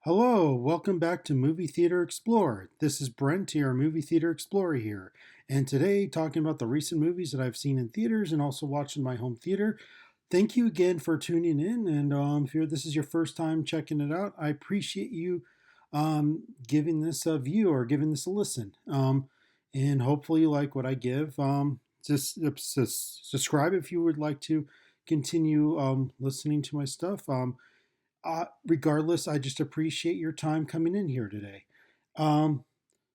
Hello, welcome back to Movie Theater Explorer. This is Brent here, Movie Theater Explorer here. And today, talking about the recent movies that I've seen in theaters and also watched in my home theater. Thank you again for tuning in. And if this is your first time checking it out, I appreciate you giving this a view or giving this a listen. And hopefully, you like what I give. Just subscribe if you would like to continue listening to my stuff. Regardless, I just appreciate your time coming in here today. Um,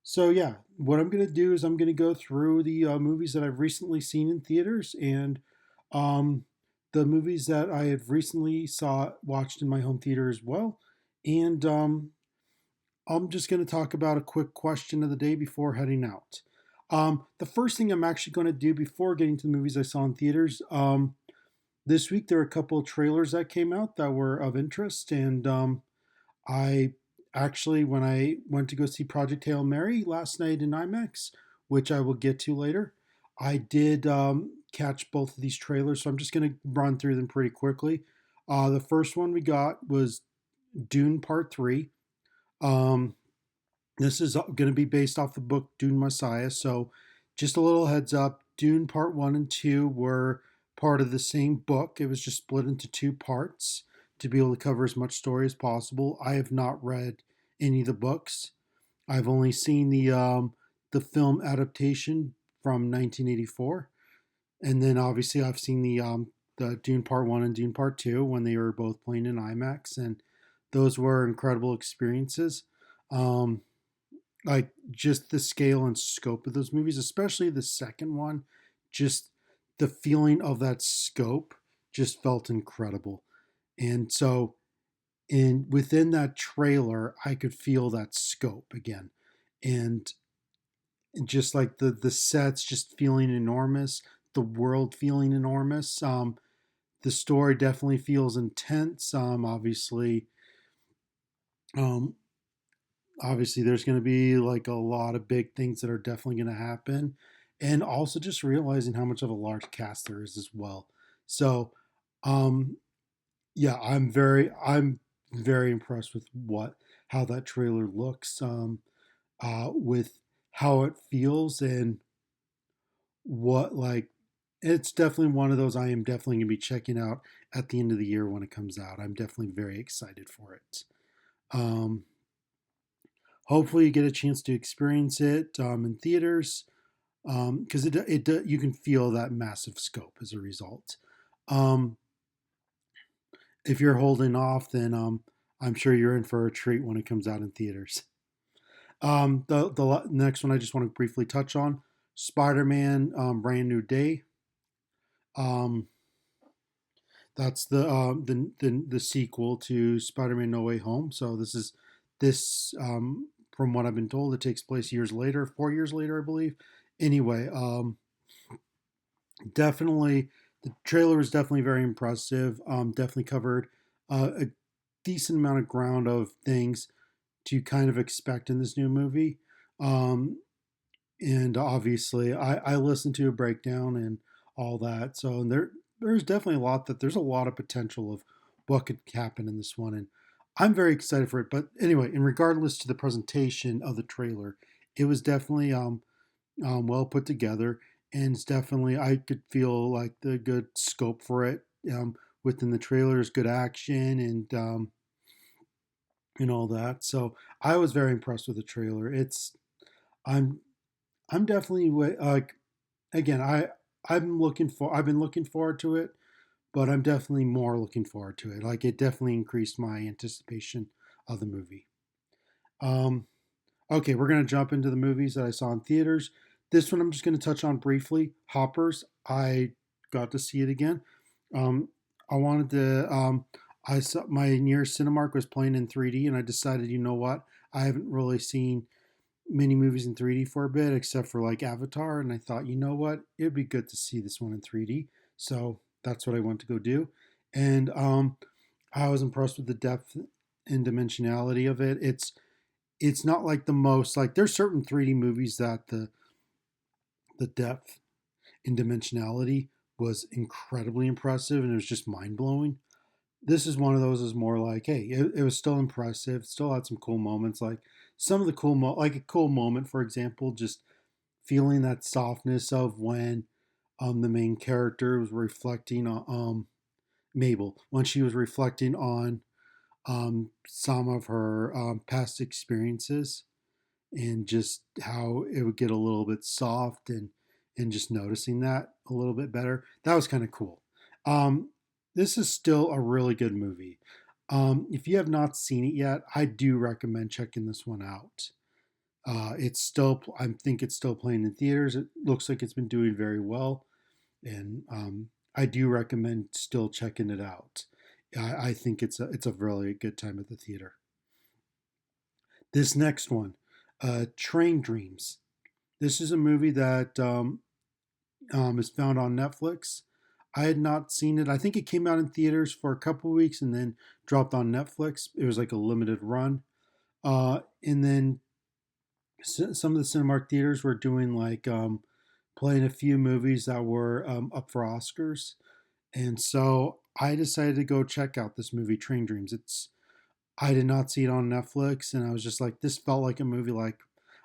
so yeah, what I'm gonna do is I'm gonna go through the movies that I've recently seen in theaters and um, the movies that I have recently watched in my home theater as well. And I'm just gonna talk about a quick question of the day before heading out. The first thing I'm actually going to do before getting to the movies I saw in theaters, this week there were a couple of trailers that came out that were of interest, and I actually, when I went to go see Project Hail Mary last night in IMAX, which I will get to later, I did catch both of these trailers, so I'm just going to run through them pretty quickly. The first one we got was Dune Part 3. Um, this is going to be based off the book Dune Messiah, so just a little heads up, Dune Part 1 and 2 were part of the same book. It was just split into two parts to be able to cover as much story as possible. I have not read any of the books. I've only seen the film adaptation from 1984, and then obviously I've seen the Dune Part 1 and Dune Part 2 when they were both playing in IMAX, and those were incredible experiences. Um, like just the scale and scope of those movies, especially the second one, just the feeling of that scope just felt incredible. And so in within that trailer, I could feel that scope again. And just like the sets just feeling enormous, the world feeling enormous. The story definitely feels intense. Um, obviously there's going to be like a lot of big things that are definitely going to happen, and also just realizing how much of a large cast there is as well. So um yeah, I'm very impressed with what how that trailer looks, with how it feels, and what like it's definitely one of those I am definitely going to be checking out at the end of the year when it comes out. I'm definitely very excited for it. um Hopefully you get a chance to experience it in theaters, because you can feel that massive scope as a result. Um, if you're holding off, then I'm sure you're in for a treat when it comes out in theaters. The next one I just want to briefly touch on, Spider-Man: Brand New Day. Um, that's the sequel to Spider-Man: No Way Home. So this from what I've been told, it takes place years later, 4 years later, I believe. Anyway, definitely the trailer was definitely very impressive. Definitely covered a decent amount of ground of things to kind of expect in this new movie. Um, and obviously, I listened to a breakdown and all that. So there's definitely there's a lot of potential of what could happen in this one, and I'm very excited for it. But anyway, in regardless to the presentation of the trailer, it was definitely well put together, and it's definitely I could feel like the good scope for it within the trailers, good action, and all that. So I was very impressed with the trailer. I'm I'm definitely like again I've been looking forward to it, but I'm definitely more looking forward to it. Like it definitely increased my anticipation of the movie. Um, Okay, we're going to jump into the movies that I saw in theaters. This one I'm just going to touch on briefly. Hoppers, I got to see it again. Um, I wanted to. I saw my nearest Cinemark was playing in 3D, and I decided, you know what? I haven't really seen many movies in 3D for a bit, except for like Avatar, and I thought, you know what? It'd be good to see this one in 3D. So that's what I went to go do, and I was impressed with the depth and dimensionality of it. It's not like the most like there's certain 3D movies that the depth and dimensionality was incredibly impressive and it was just mind blowing. this is one of those is more like, hey, it was still impressive, still had some cool moments, like some of the like a cool moment, for example, just feeling that softness of when the main character was reflecting on Mabel, when she was reflecting on some of her past experiences, and just how it would get a little bit soft, and just noticing that a little bit better. That was kind of cool. Um, this is still a really good movie. If you have not seen it yet, I do recommend checking this one out. It's still, I think it's still playing in theaters. It looks like it's been doing very well, and I do recommend still checking it out. I think it's a really good time at the theater. This next one, Train Dreams. This is a movie that is found on Netflix. I had not seen it. I think it came out in theaters for a couple of weeks and then dropped on Netflix. It was like a limited run. And then some of the Cinemark theaters were doing like playing a few movies that were up for Oscars. And so I decided to go check out this movie, Train Dreams. I did not see it on Netflix, and I was just like, this felt like a movie like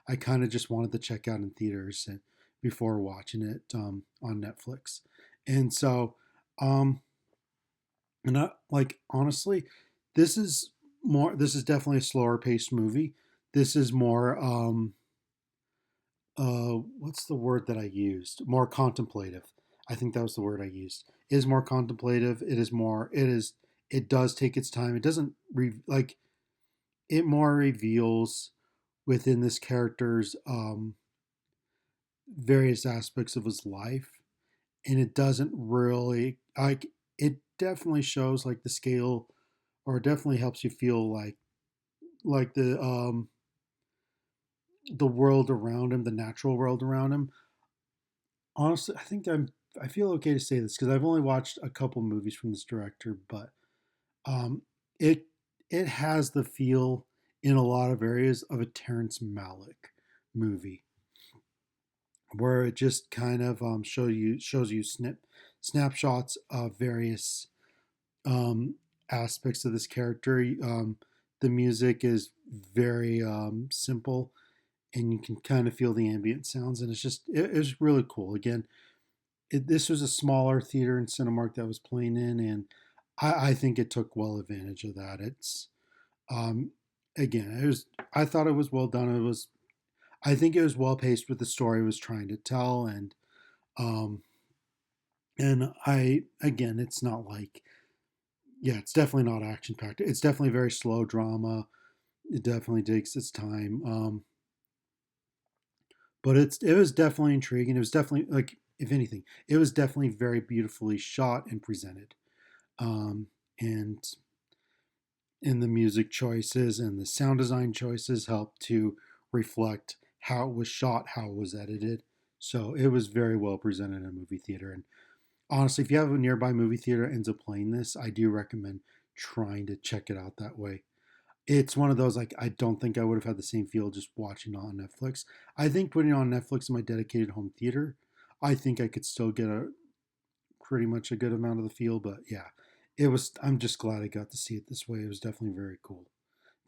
I kind of just wanted to check out in theaters and before watching it on Netflix. And so, um, and I, like honestly, this is This is definitely a slower paced movie. This is more what's the word that I used? More contemplative. I think that was the word I used. It is more contemplative. It does take its time. It doesn't like it more reveals within this character's various aspects of his life, and it doesn't really like it definitely shows like the scale, or it definitely helps you feel like the world around him, the natural world around him. Honestly, I feel okay to say this because I've only watched a couple movies from this director, but um it it has the feel in a lot of areas of a Terrence Malick movie, where it just kind of shows you snapshots of various um, aspects of this character. The music is very simple, and you can kind of feel the ambient sounds, and it's really cool. Again, this was a smaller theater in Cinemark that was playing in, and I think it took well advantage of that. It's um, again, it was I thought it was well done. I think it was well paced with the story it was trying to tell, um, and it's not like, yeah, it's definitely not action packed. It's definitely very slow drama. It definitely takes its time, but it was definitely intriguing. It was definitely like, if anything, it was definitely very beautifully shot and presented, um, and the music choices and the sound design choices helped to reflect how it was shot, how it was edited. So it was very well presented in a movie theater. And honestly, if you have a nearby movie theater that ends up playing this, I do recommend trying to check it out that way. It's one of those, like, I don't think I would have had the same feel just watching it on Netflix. I think putting it on Netflix in my dedicated home theater, I think I could still get a pretty much a good amount of the feel. But yeah, it was. I'm just glad I got to see it this way. It was definitely very cool.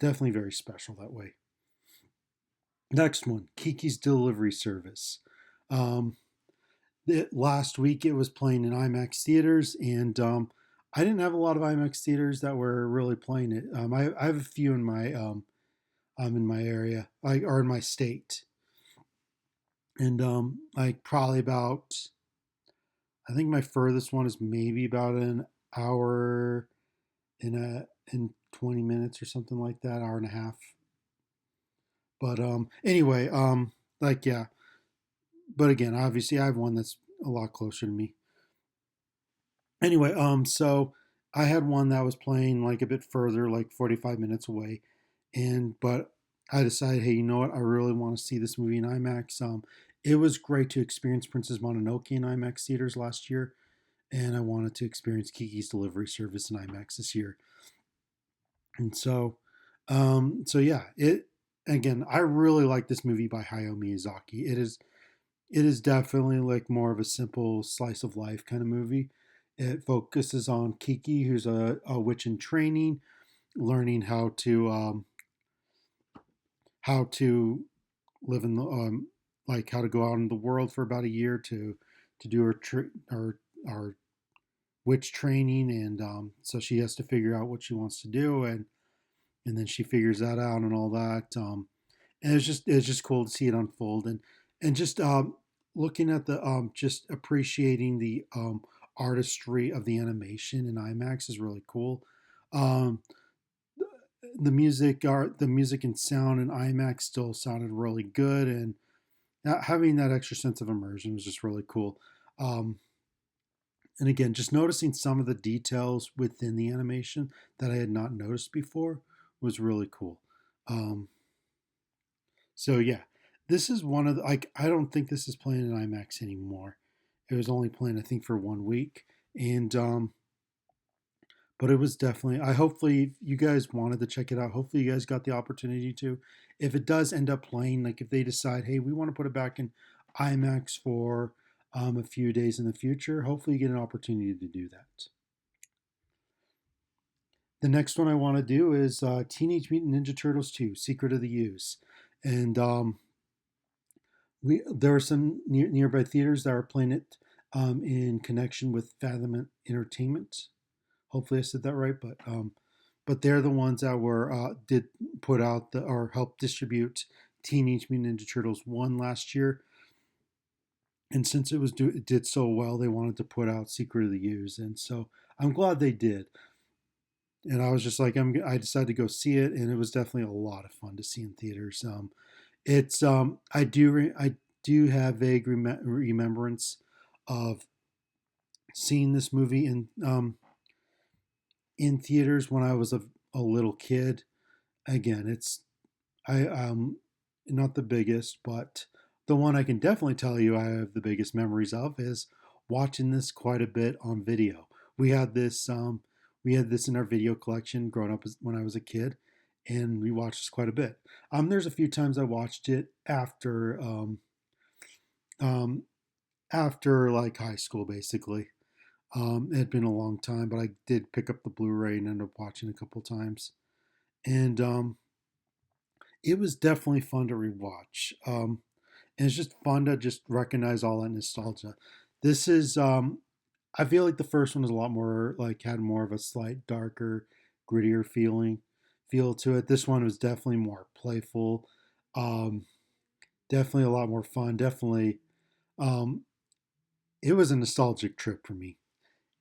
Definitely very special that way. Next one, Kiki's Delivery Service. Um, Last week it was playing in IMAX theaters, and I didn't have a lot of IMAX theaters that were really playing it. I have a few in my area, like, or in my state, and like probably about, I think my furthest one is maybe about an hour in 20 minutes or something like that, hour and a half. But anyway, like yeah, but again, obviously I have one that's a lot closer to me. Anyway, so I had one that was playing like a bit further, like 45 minutes away, and but I decided, hey, you know what? I really want to see this movie in IMAX. It was great to experience Princess Mononoke in IMAX theaters last year, and I wanted to experience Kiki's Delivery Service in IMAX this year. And so, so yeah, it again, I really like this movie by Hayao Miyazaki. It is definitely like more of a simple slice of life kind of movie. It focuses on Kiki, who's a witch in training, learning how to live in the like how to go out in the world for about a year to do her witch training, and so she has to figure out what she wants to do, and then she figures that out and all that. And it's just cool to see it unfold, and just looking at the just appreciating the artistry of the animation in IMAX is really cool. Um, the music and sound in IMAX still sounded really good, and having that extra sense of immersion was just really cool. Um, and again, just noticing some of the details within the animation that I had not noticed before was really cool. Um, so yeah, this is one of the, like, I don't think this is playing in IMAX anymore. It was only playing, I think, for 1 week, and but it was definitely. I hopefully you guys wanted to check it out. Hopefully you guys got the opportunity to. If it does end up playing, like if they decide, hey, we want to put it back in IMAX for a few days in the future, hopefully you get an opportunity to do that. The next one I want to do is Teenage Mutant Ninja Turtles 2: Secret of the Ooze, and there are some nearby theaters that are playing it in connection with Fathom Entertainment. Hopefully I said that right, but they're the ones that were did put out the or helped distribute Teenage Mutant Ninja Turtles 1 last year, and since it did so well, they wanted to put out Secret of the Ooze, and so I'm glad they did. And I was just like, I decided to go see it, and it was definitely a lot of fun to see in theaters. It's I do have vague remembrance of seeing this movie in theaters when I was a little kid. Again, it's I not the biggest, but the one I can definitely tell you I have the biggest memories of is watching this quite a bit on video. We had this we had this in our video collection growing up when I was a kid, and we watched this quite a bit. There's a few times I watched it um, after like high school, basically. It had been a long time, but I did pick up the Blu-ray and ended up watching a couple times, and it was definitely fun to rewatch. And it's just fun to just recognize all that nostalgia. This is, I feel like the first one was a lot more like had more of a slight darker, grittier feel to it. This one was definitely more playful, um, definitely a lot more fun. Definitely, um, it was a nostalgic trip for me.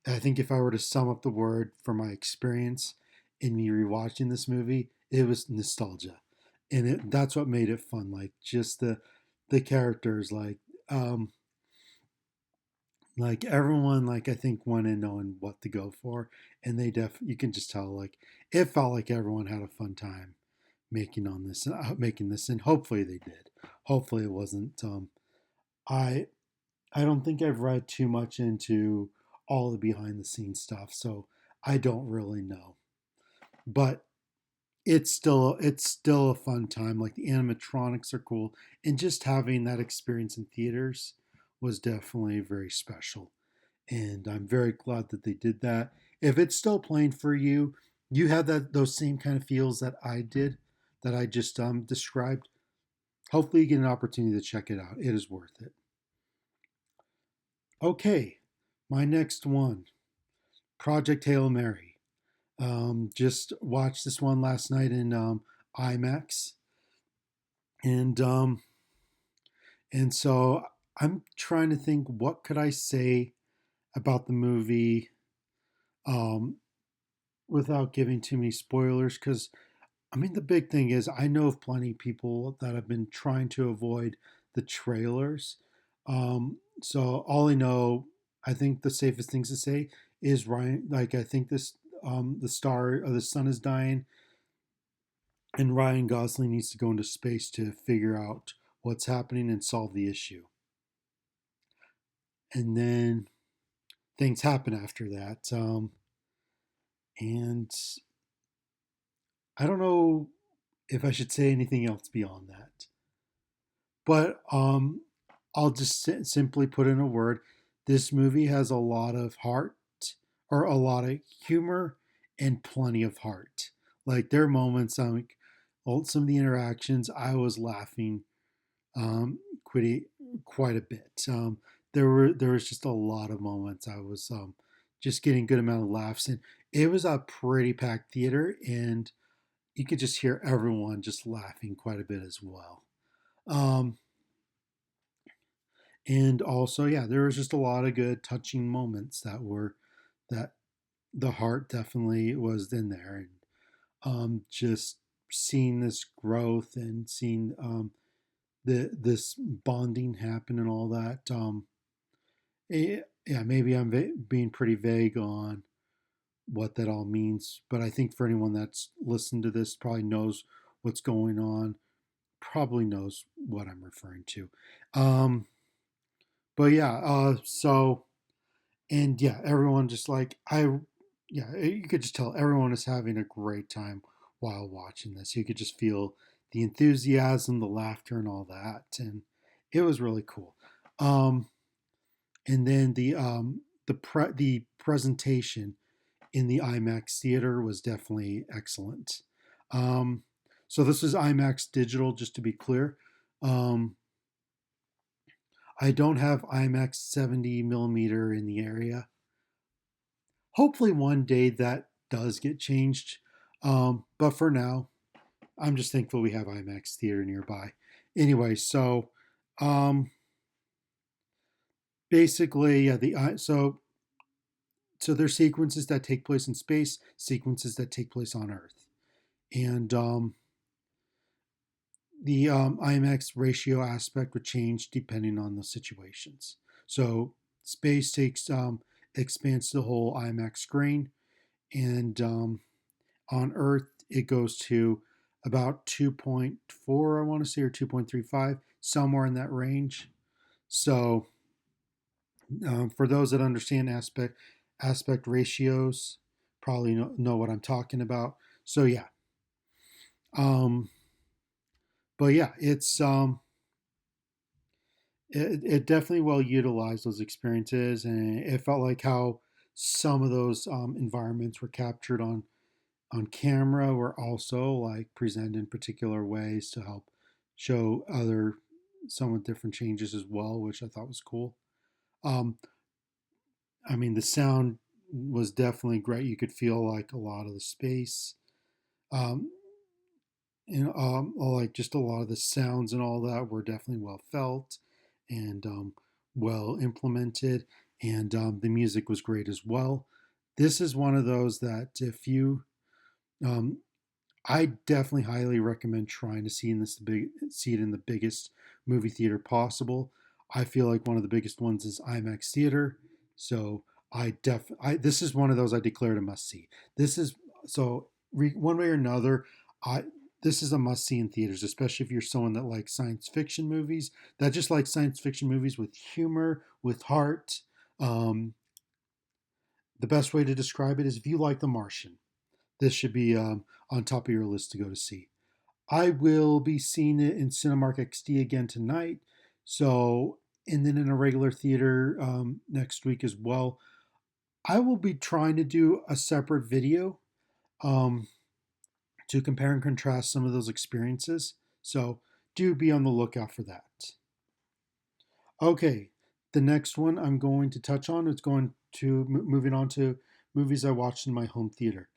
I think if I were to sum up the word for my experience in me rewatching this movie, it was nostalgia, and that's what made it fun. Like just the characters, um, like everyone, like I think went in knowing what to go for, and you can just tell like it felt like everyone had a fun time making this, and hopefully they did. Hopefully it wasn't. I I don't think I've read too much into all the behind the scenes stuff, so I don't really know. But it's still a fun time. Like the animatronics are cool, and just having that experience in theaters was definitely very special. And I'm very glad that they did that. If it's still playing for you, you have those same kind of feels that I did, that I just described. Hopefully, you get an opportunity to check it out. It is worth it. Okay, my next one, Project Hail Mary. Just watched this one last night in IMAX, and so I'm trying to think what could I say about the movie um, without giving too many spoilers. Because I mean, the big thing is I know of plenty of people that have been trying to avoid the trailers. So all I know, I think the safest things to say is Ryan. Like I think this, the star of the sun is dying, and Ryan Gosling needs to go into space to figure out what's happening and solve the issue. And then things happen after that, and I don't know if I should say anything else beyond that. But I'll just simply put in a word. This movie has a lot of heart, or a lot of humor and plenty of heart. Like there are moments, like well, some of the interactions, I was laughing quite quite a bit. There was just a lot of moments I was just getting good amount of laughs, and it was a pretty packed theater, and you could just hear everyone just laughing quite a bit as well. Um, and also, yeah, there was just a lot of good touching moments that the heart definitely was in there, and just seeing this growth and seeing this bonding happen and all that. Yeah, maybe I'm being pretty vague on what that all means, but I think for anyone that's listened to this, probably knows what's going on, probably knows what I'm referring to. Um, but yeah, so and yeah, everyone just like yeah, you could just tell everyone is having a great time while watching this. You could just feel the enthusiasm, the laughter, and all that, and it was really cool. Um, and then the presentation in the IMAX theater was definitely excellent. Um, so this is IMAX digital, just to be clear. Um, I don't have IMAX 70 millimeter in the area. Hopefully, one day that does get changed. But for now, I'm just thankful we have IMAX theater nearby. Anyway, so um, basically, yeah, so there's sequences that take place in space, sequences that take place on Earth, and the IMAX ratio aspect would change depending on the situations. So space takes expands the whole IMAX screen, and on Earth it goes to about 2.4, I want to say, or 2.35, somewhere in that range. So for those that understand aspect ratios, probably know what I'm talking about. So yeah, um, but yeah, it definitely well utilized those experiences, and it felt like how some of those environments were captured on camera were also like presented in particular ways to help show other somewhat different changes as well, which I thought was cool. Um, I mean, the sound was definitely great. You could feel like a lot of the space, um, and like just a lot of the sounds and all that were definitely well felt and well implemented, and the music was great as well. This is one of those that if you um, I definitely highly recommend trying to see it in the biggest movie theater possible. I feel like one of the biggest ones is IMAX theater, so I this is one of those I declared a must see. This is so one way or another. I This is a must see in theaters, especially if you're someone that likes science fiction movies, that just like science fiction movies with humor, with heart. Um, the best way to describe it is if you like The Martian, this should be on top of your list to go to see. I will be seeing it in Cinemark XD again tonight. So, and then in a regular theater next week as well. I will be trying to do a separate video um, to compare and contrast some of those experiences. So, do be on the lookout for that. Okay, the next one I'm going to touch on is going to moving on to movies I watched in my home theater.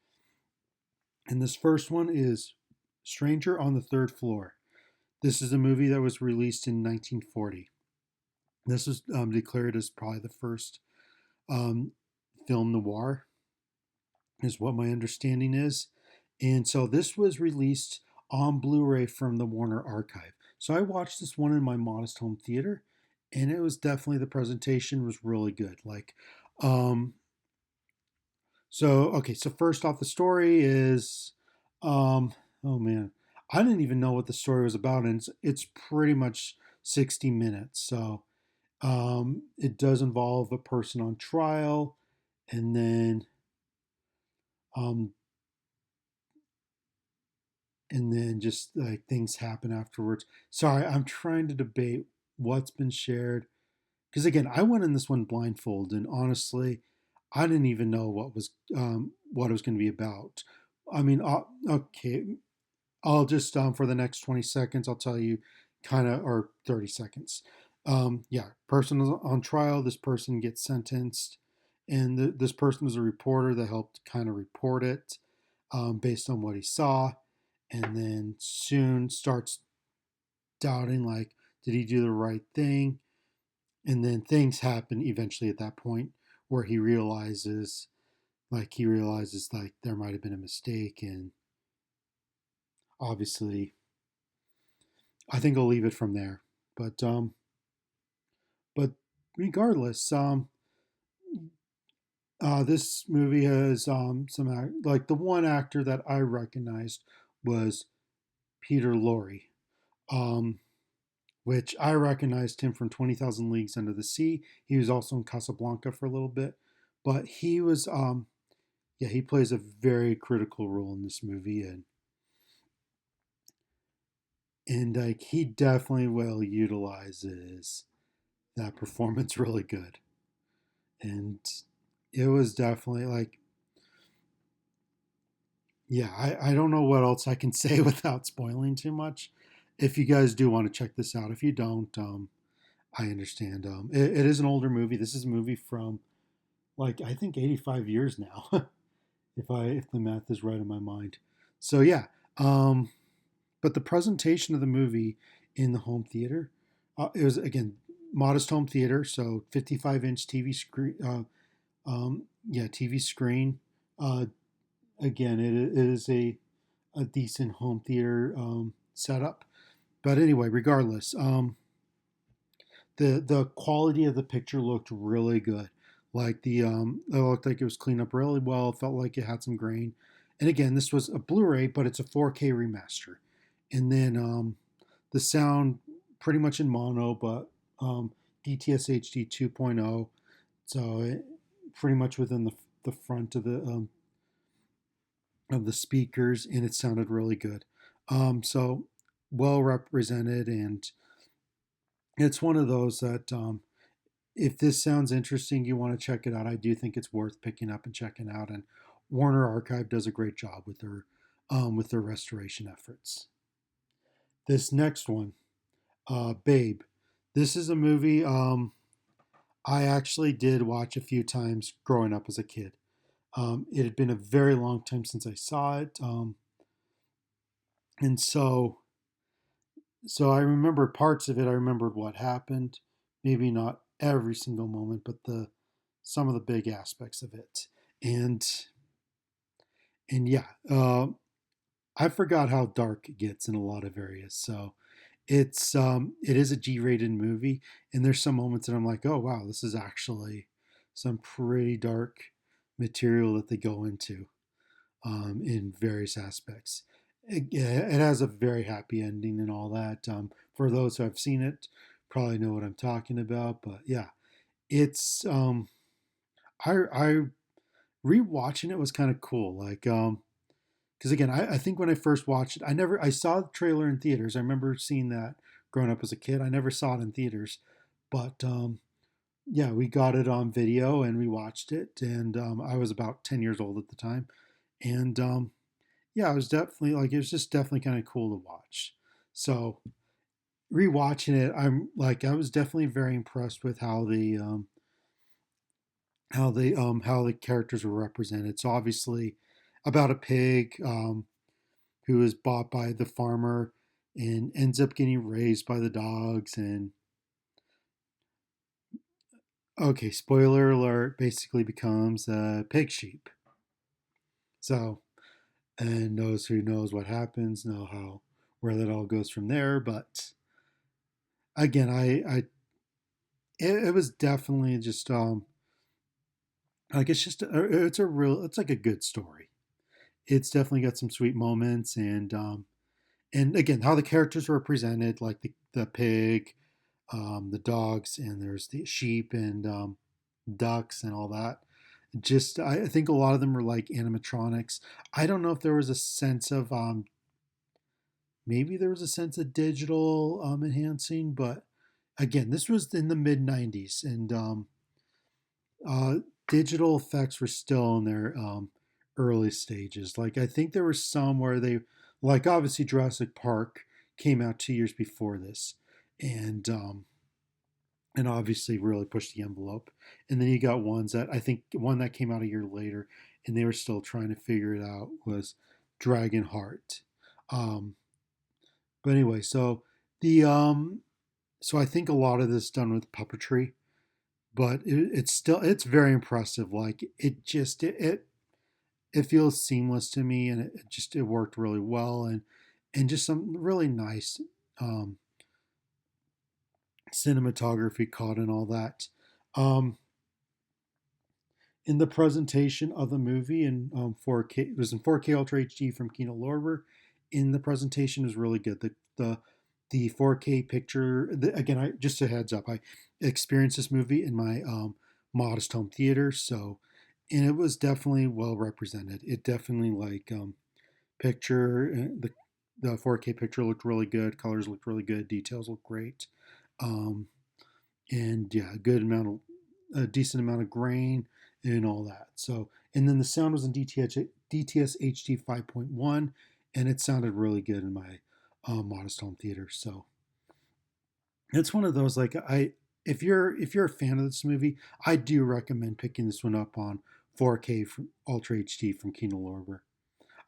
And this first one is Stranger on the Third Floor. This is a movie that was released in 1940. This was declared as probably the first um, film noir, is what my understanding is. And so this was released on Blu ray from the Warner Archive. So I watched this one in my modest home theater, and it was definitely the presentation was really good. Um, so first off, the story is, um, oh man, I didn't even know what the story was about, and it's pretty much 60 minutes. So it does involve a person on trial, and um, then just like things happen afterwards. Sorry, I'm trying to debate what's been shared because again, I went in this one blindfold, and honestly, I didn't even know what it was going to be about. I mean, okay, I'll just for the next 20 seconds, I'll tell you kind of, or 30 seconds. Yeah, person is on trial. This person gets sentenced, and this person is a reporter that helped kind of report it based on what he saw, and then soon starts doubting, like, did he do the right thing? And then things happen eventually at that point where he realizes like there might have been a mistake, and obviously I think I'll leave it from there. But but regardless, this movie has like the one actor that I recognized was Peter Lorre, um, which I recognized him from 20,000 Leagues Under the Sea. He was also in Casablanca for a little bit, but he was yeah, he plays a very critical role in this movie, and like he definitely well utilizes that performance really good. And it was definitely like, yeah, I don't know what else I can say without spoiling too much. If you guys do want to check this out, if you don't, I understand. It is an older movie. This is a movie from like I think 85 years now, if the math is right in my mind. So yeah, um, but the presentation of the movie in the home theater, it was again modest home theater, so 55-inch TV screen. Yeah, TV screen. Uh, Again, it is a decent home theater setup. But anyway, regardless, the quality of the picture looked really good. Like it looked like it was cleaned up really well. It felt like it had some grain. And again, this was a Blu-ray, but it's a 4K remaster. And then the sound pretty much in mono, but DTS HD 2.0. So pretty much within the front of the speakers, and it sounded really good. So well represented, and it's one of those that if this sounds interesting, you want to check it out. I do think it's worth picking up and checking out. And Warner Archive does a great job with their restoration efforts. This next one, Babe. This is a movie I actually did watch a few times growing up as a kid. It had been a very long time since I saw it, and so I remember parts of it. I remembered what happened, maybe not every single moment, but the some of the big aspects of it. And and yeah, I forgot how dark it gets in a lot of areas. So it is a G-rated movie, and there's some moments that I'm like, oh wow, this is actually some pretty dark material that they go into in various aspects. It has a very happy ending and all that. For those who have seen it, probably know what I'm talking about. But yeah, it's I rewatching it was kind of cool. Like because again, I think when I first watched it, I saw the trailer in theaters. I remember seeing that growing up as a kid. I never saw it in theaters, but yeah, we got it on video and we watched it. And I was about 10 years old at the time, and yeah, it was definitely like it was just definitely kind of cool to watch. So rewatching it, I was definitely very impressed with how the characters were represented. It's obviously about a pig who is bought by the farmer and ends up getting raised by the dogs. And okay, spoiler alert, basically becomes a pig sheep. So and those who knows what happens know how where that all goes from there. But again, it was definitely just like it's like a good story. It's definitely got some sweet moments, and again how the characters were presented, like the pig, the dogs, and there's the sheep and ducks and all that. Just I think a lot of them were like animatronics. I don't know if there was a sense of maybe there was a sense of digital enhancing, but again, this was in the mid '90s, and digital effects were still in their early stages. Like I think there were some where they, like obviously Jurassic Park came out 2 years before this, and obviously really pushed the envelope. And then you got ones that I think one that came out a year later, and they were still trying to figure it out was Dragonheart. Um, but anyway, so the so I think a lot of this done with puppetry, but it's still it's very impressive. Like it feels seamless to me, and it worked really well, and just some really nice um, cinematography caught and all that. Um, in the presentation of the movie in 4K, it was in 4K Ultra HD from Kino Lorber. In the presentation was really good. The 4K picture. Again, I just a heads up. I experienced this movie in my modest home theater, so and it was definitely well represented. It definitely picture the 4K picture looked really good. Colors looked really good. Details looked great. Um, and yeah, a decent amount of grain and all that. So, and then the sound was in DTS HD 5.1, and it sounded really good in my modest home theater. So it's one of those like if you're a fan of this movie, I do recommend picking this one up on 4K from Ultra HD from Kino Lorber.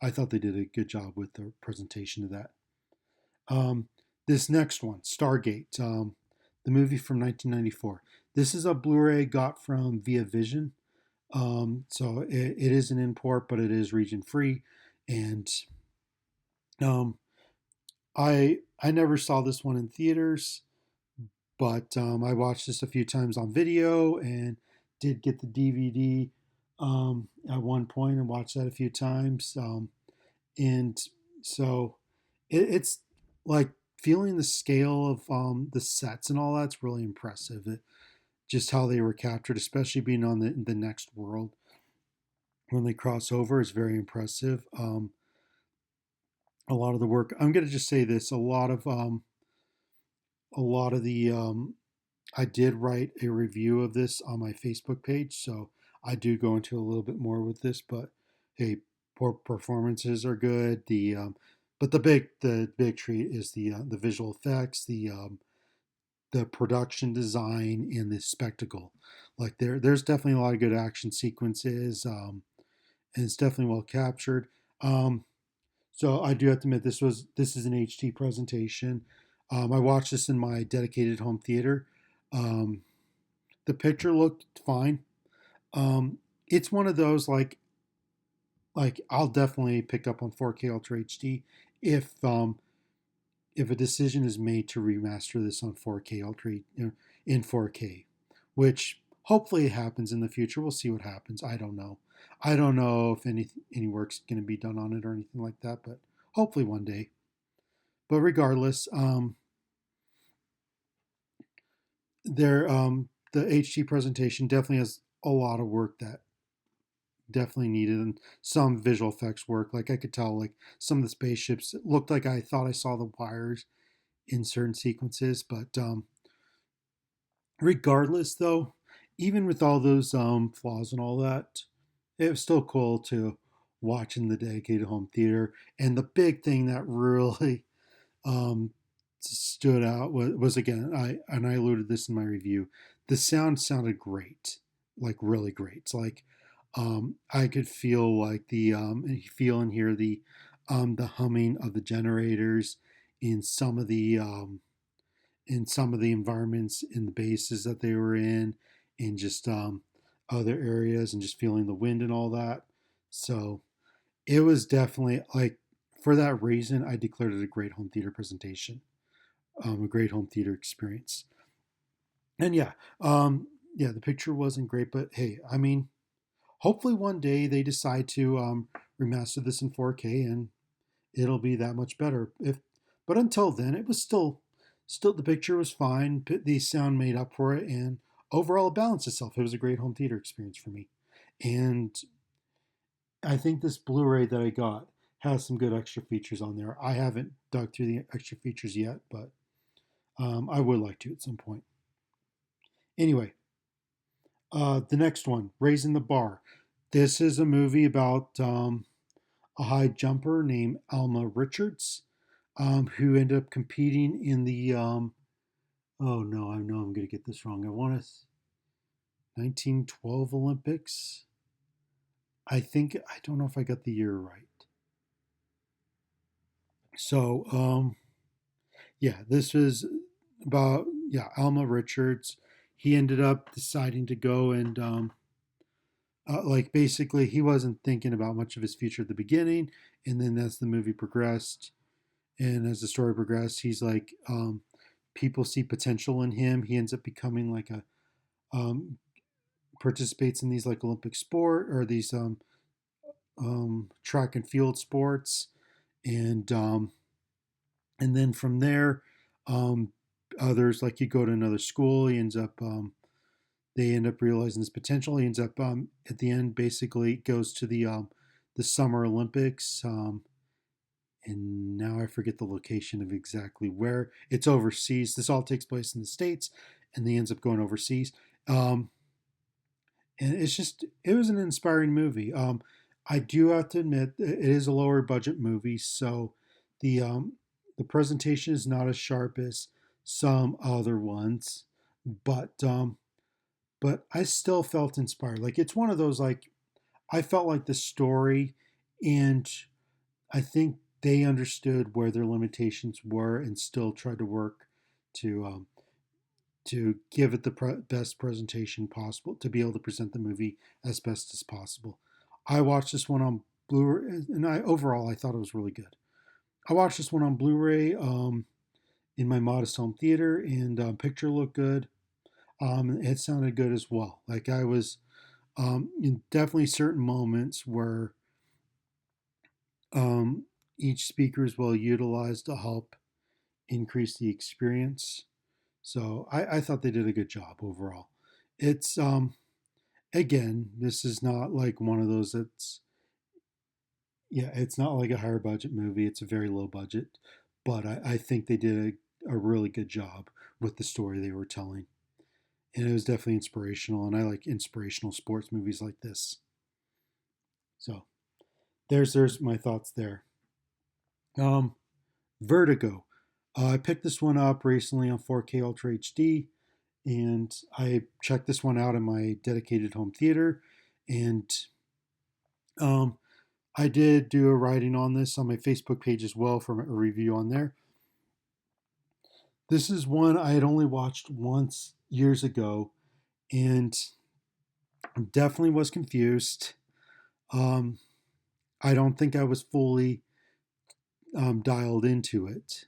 I thought they did a good job with the presentation of that. Um, this next one, Stargate, the movie from 1994. This is a Blu-ray got from Via Vision. So it is an import, but it is region free. And um, I never saw this one in theaters, but I watched this a few times on video and did get the DVD at one point and watched that a few times. And so it's like feeling the scale of the sets and all that's really impressive. Just how they were captured, especially being on the next world when they cross over, is very impressive. A lot of the work, I'm going to just say this, a lot of the I did write a review of this on my Facebook page, so I do go into a little bit more with this. But hey, poor performances are good. But the big treat is the visual effects, the production design, and the spectacle. Like there's definitely a lot of good action sequences, and it's definitely well captured. Um, so I do have to admit this is an HD presentation. I watched this in my dedicated home theater. Um, the picture looked fine. It's one of those like I'll definitely pick up on 4K Ultra HD if a decision is made to remaster this on 4K Ultra in 4K, which hopefully happens in the future. We'll see what happens. I don't know. I don't know if any work's going to be done on it or anything like that, but hopefully one day. But regardless, the HD presentation definitely has a lot of work that definitely needed, and some visual effects work. Like I could tell, like some of the spaceships it looked like I thought I saw the wires in certain sequences. But regardless, though, even with all those flaws and all that, it was still cool to watch in the dedicated home theater. And the big thing that really um, stood out was again, I alluded this in my review. The sound sounded great, like really great. It's like I could feel like feel and hear the humming of the generators in some of the environments in the bases that they were in just other areas, and just feeling the wind and all that. So it was definitely like for that reason, I declared it a great home theater presentation, a great home theater experience. And yeah, the picture wasn't great, but hey, I mean, hopefully one day they decide to remaster this in 4K and it'll be that much better. But until then, it was still the picture was fine. The sound made up for it, and overall it balanced itself. It was a great home theater experience for me, and I think this Blu-ray that I got has some good extra features on there. I haven't dug through the extra features yet, but I would like to at some point. Anyway, The next one, Raising the Bar. This is a movie about a high jumper named Alma Richards, who ended up competing in the oh no, I know I'm going to get this wrong. I want to 1912 Olympics. I don't know if I got the year right. So yeah, this was about Alma Richards. He ended up deciding to go and like basically he wasn't thinking about much of his future at the beginning, and then as the movie progressed and as the story progressed, he's like people see potential in him. He ends up becoming like a um, participates in these like Olympic sport or these track and field sports, and and then from there, um, others like you go to another school. He ends up they end up realizing his potential. He ends up at the end basically goes to the Summer Olympics. And now I forget the location of exactly where it's overseas. This all takes place in the States, and he ends up going overseas. Um, and it was an inspiring movie. I do have to admit it is a lower budget movie, so the um, the presentation is not as sharp as some other ones, but I still felt inspired. Like it's one of those like I felt like the story, and I think they understood where their limitations were and still tried to work to give it the best presentation possible to be able to present the movie as best as possible. I watched this one on Blu-ray, and I thought it was really good. I watched this one on Blu-ray in my modest home theater, and picture looked good. It sounded good as well. Like I was in definitely certain moments where um, each speaker is well utilized to help increase the experience. So I thought they did a good job overall. It's again, this is not like one of those that's yeah, it's not like a higher budget movie. It's a very low budget, but I think they did a really good job with the story they were telling, and it was definitely inspirational. And I like inspirational sports movies like this. So there's my thoughts there. Um, Vertigo. I picked this one up recently on 4K Ultra HD, and I checked this one out in my dedicated home theater, and um, I did do a writing on this on my Facebook page as well from a review on there. This is one I had only watched once years ago, and definitely was confused. Um, I don't think I was fully dialed into it,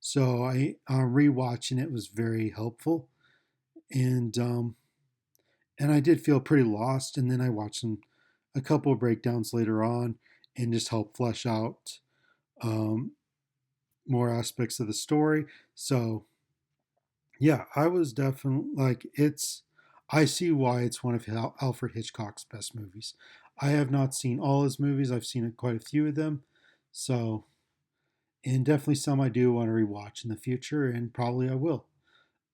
so I rewatching it was very helpful, and I did feel pretty lost. And then I watched a couple of breakdowns later on, and just helped flesh out um, more aspects of the story. So yeah, I was definitely like it's. I see why it's one of Alfred Hitchcock's best movies. I have not seen all his movies. I've seen quite a few of them. So, and definitely some I do want to rewatch in the future, and probably I will.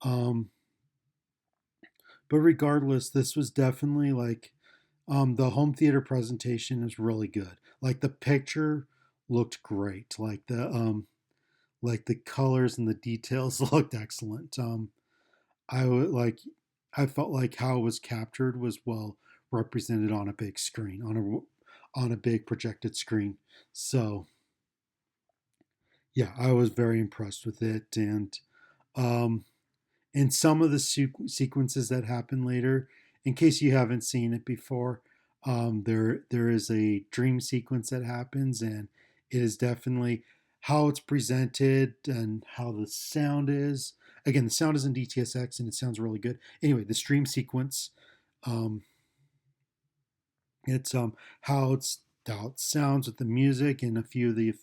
Um, but regardless, this was definitely like the home theater presentation is really good. Like the picture looked great. Like the colors and the details looked excellent. I would like I felt like how it was captured was well represented on a big screen, on a big projected screen. So yeah, I was very impressed with it, um, and some of the sequences that happen later. In case you haven't seen it before, there is a dream sequence that happens, and it is definitely how it's presented and how the sound is. Again, the sound is in DTSX and it sounds really good. Anyway, the stream sequence, um, it's how it sounds with the music and a few of the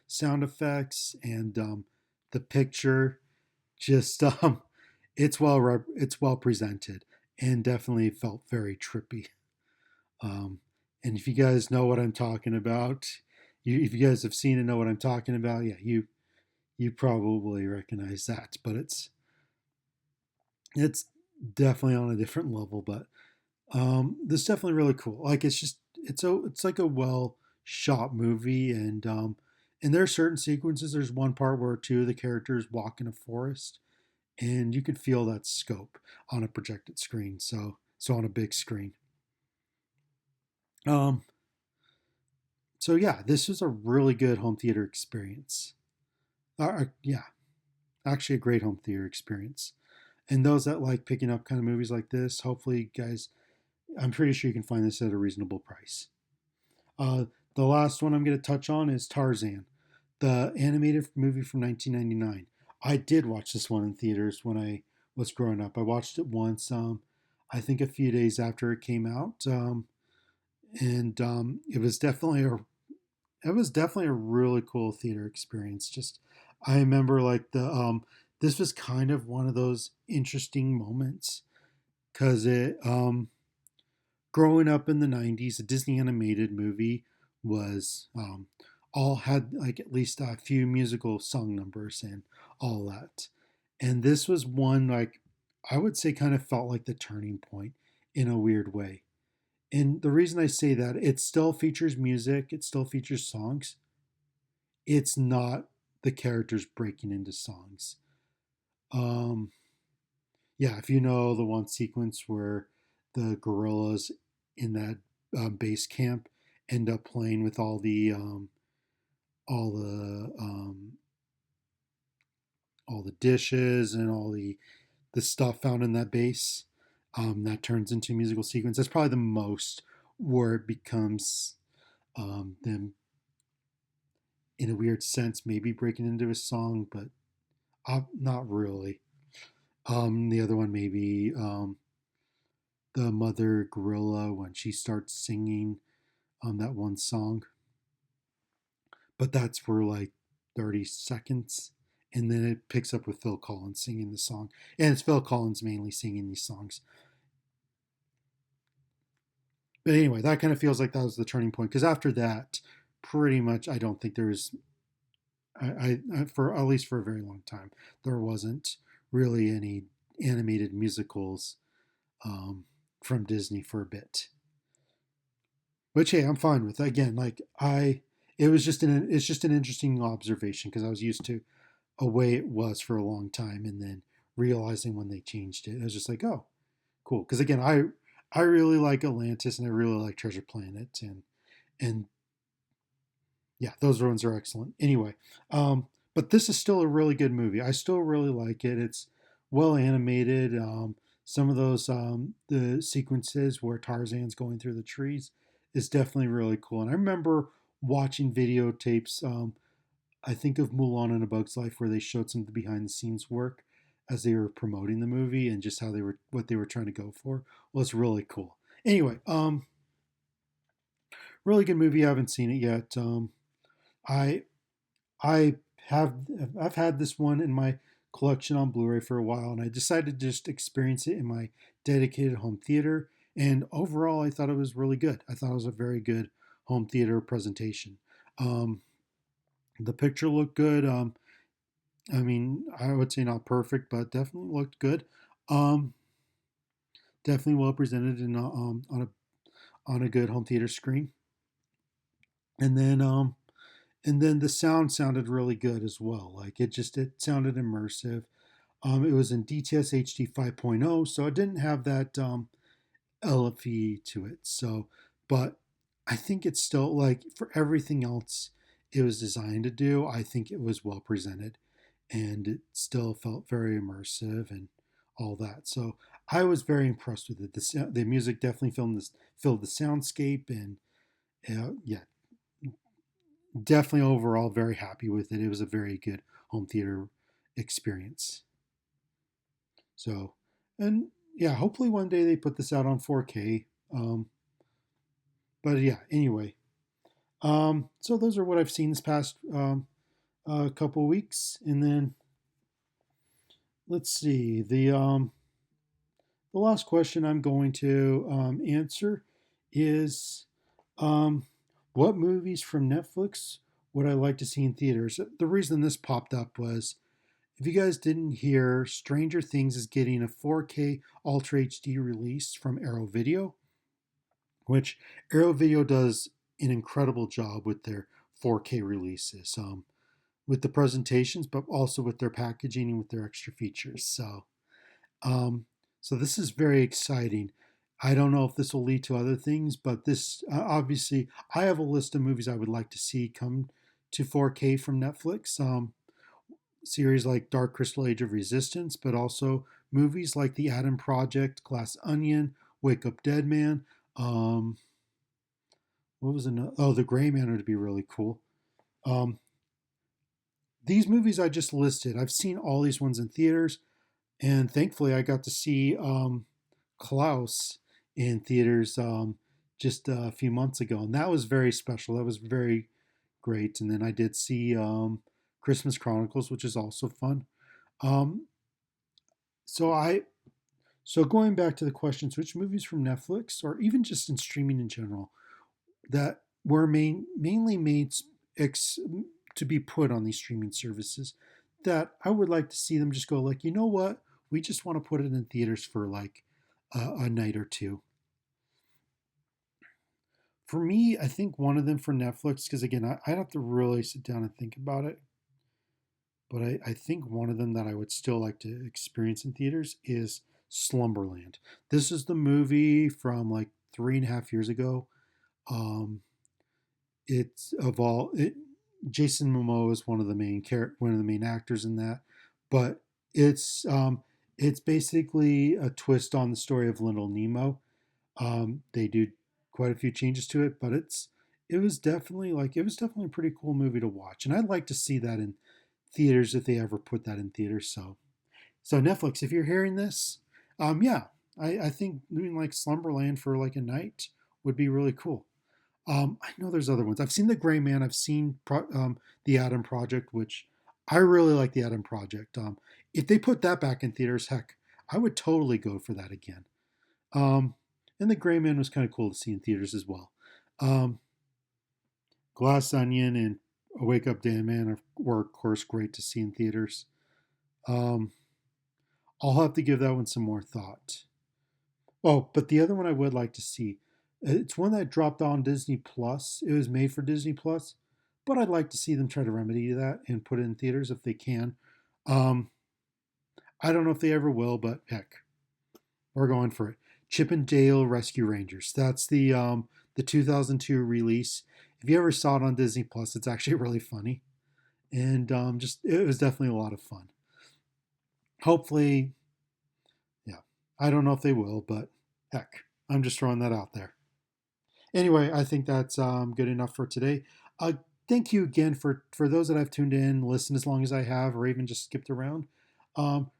sound effects, and the picture just it's well presented and definitely felt very trippy. Um, and if you guys know what I'm talking about, if you guys have seen and know what I'm talking about, yeah, you probably recognize that. But it's definitely on a different level. But This is definitely really cool. Like it's like a well shot movie, and there are certain sequences. There's one part where two of the characters walk in a forest, and you could feel that scope on a projected screen. So on a big screen. Um, so yeah, this was a really good home theater experience. Yeah, actually a great home theater experience. And those that like picking up kind of movies like this, hopefully, guys, I'm pretty sure you can find this at a reasonable price. Uh, the last one I'm going to touch on is Tarzan, the animated movie from 1999. I did watch this one in theaters when I was growing up. I watched it once, I think a few days after it came out, and it was definitely a really cool theater experience. Just I remember like the this was kind of one of those interesting moments because it growing up in the 90s, a Disney animated movie was all had like at least a few musical song numbers and all that. And this was one like I would say kind of felt like the turning point in a weird way. And the reason I say that, it still features music, it still features songs. It's not the characters breaking into songs. Um, yeah, if you know the one sequence where the gorillas in that base camp end up playing with all the all the dishes and all the stuff found in that base, that turns into a musical sequence. That's probably the most where it becomes them in a weird sense, maybe breaking into a song, but not really. The other one maybe the mother gorilla when she starts singing that one song, but that's for like 30 seconds. And then it picks up with Phil Collins singing the song. And it's Phil Collins mainly singing these songs. But anyway, that kind of feels like that was the turning point because after that, pretty much, I don't think there's, for at least for a very long time, there wasn't really any animated musicals um, from Disney for a bit. Which hey, I'm fine with. Again, like it's just an interesting observation because I was used to a way it was for a long time, and then realizing when they changed it, I was just like, oh, cool. Because again, I really like Atlantis and I really like Treasure Planet, and yeah, those ones are excellent. Anyway, but this is still a really good movie. I still really like it. It's well animated. Some of those the sequences where Tarzan's going through the trees is definitely really cool. And I remember watching videotapes. I think of Mulan and A Bug's Life where they showed some of the behind the scenes work as they were promoting the movie and just how they were what they were trying to go for. Well, it's really cool. Anyway, really good movie. I haven't seen it yet. I I have I've had this one in my collection on Blu-ray for a while, and I decided to just experience it in my dedicated home theater. And overall, I thought it was really good. I thought it was a very good home theater presentation. Um, the picture looked good. I mean, I would say not perfect, but definitely looked good. Um, Definitely well presented in on a good home theater screen. And then and then the sound sounded really good as well. Like it sounded immersive. It was in DTS HD 5.0, so it didn't have that LFE to it. So, but I think it's still like for everything else it was designed to do. I think it was well presented, and it still felt very immersive and all that. So I was very impressed with it. The music definitely filled the soundscape, and yeah, definitely overall very happy with it. It was a very good home theater experience. So, and yeah, hopefully one day they put this out on 4K. But yeah, anyway, so those are what I've seen this past couple of weeks, and then let's see the last question I'm going to answer is um, what movies from Netflix would I like to see in theaters? The reason this popped up was If you guys didn't hear, Stranger Things is getting a 4K Ultra HD release from Arrow Video, which Arrow Video does an incredible job with their 4K releases, with the presentations, but also with their packaging and with their extra features. Um, so this is very exciting. I don't know if this will lead to other things, but this obviously, I have a list of movies I would like to see come to 4K from Netflix. Series like Dark Crystal Age of Resistance, but also movies like The Adam Project, Glass Onion, Wake Up Dead Man. Um, what was another? Oh, The Gray Man would be really cool. Um, these movies I just listed, I've seen all these ones in theaters, and thankfully I got to see Klaus in theaters just a few months ago, and that was very special. That was very great. And then I did see Christmas Chronicles, which is also fun. Um, so I so going back to the questions, which movies from Netflix or even just in streaming in general that were mainly made ex, to be put on these streaming services that I would like to see them just go like, you know what, we just want to put it in theaters for like a night or two. For me, I think one of them for Netflix, because again, I'd have to really sit down and think about it. But I think one of them that I would still like to experience in theaters is Slumberland. This is the movie from like 3.5 years ago. Um, it's of all it, Jason Momoa is one of the main actors in that, but it's um, it's basically a twist on the story of Little Nemo. They do quite a few changes to it, but it was definitely a pretty cool movie to watch, and I'd like to see that in theaters if they ever put that in theaters. So Netflix, if you're hearing this, yeah, I think doing like Slumberland for like a night would be really cool. I know there's other ones. I've seen The Gray Man. I've seen The Adam Project, which I really like. The Adam Project. If they put that back in theaters, heck, I would totally go for that again. Um, and The Gray Man was kind of cool to see in theaters as well. Um, Glass Onion and A Wake Up Dead Man were, of course, great to see in theaters. Um, I'll have to give that one some more thought. Oh, but the other one I would like to see, it's one that dropped on Disney Plus. It was made for Disney Plus, but I'd like to see them try to remedy that and put it in theaters if they can. Um, I don't know if they ever will, but heck, we're going for it. Chip and Dale Rescue Rangers. That's the 2002 release. If you ever saw it on Disney Plus, it's actually really funny, and just it was definitely a lot of fun. Hopefully, yeah. I don't know if they will, but heck, I'm just throwing that out there. Anyway, I think that's good enough for today. Uh, Thank you again for those that have tuned in, listened as long as I have, or even just skipped around.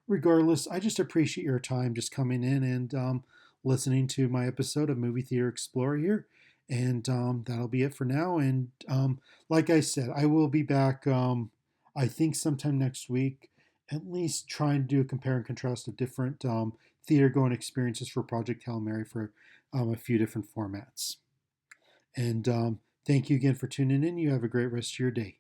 Regardless, I just appreciate your time just coming in and listening to my episode of Movie Theater Explorer here. And that'll be it for now. And like I said, I will be back, I think, sometime next week, at least trying to do a compare and contrast of different theater going experiences for Project Hail Mary for a few different formats. And thank you again for tuning in. You have a great rest of your day.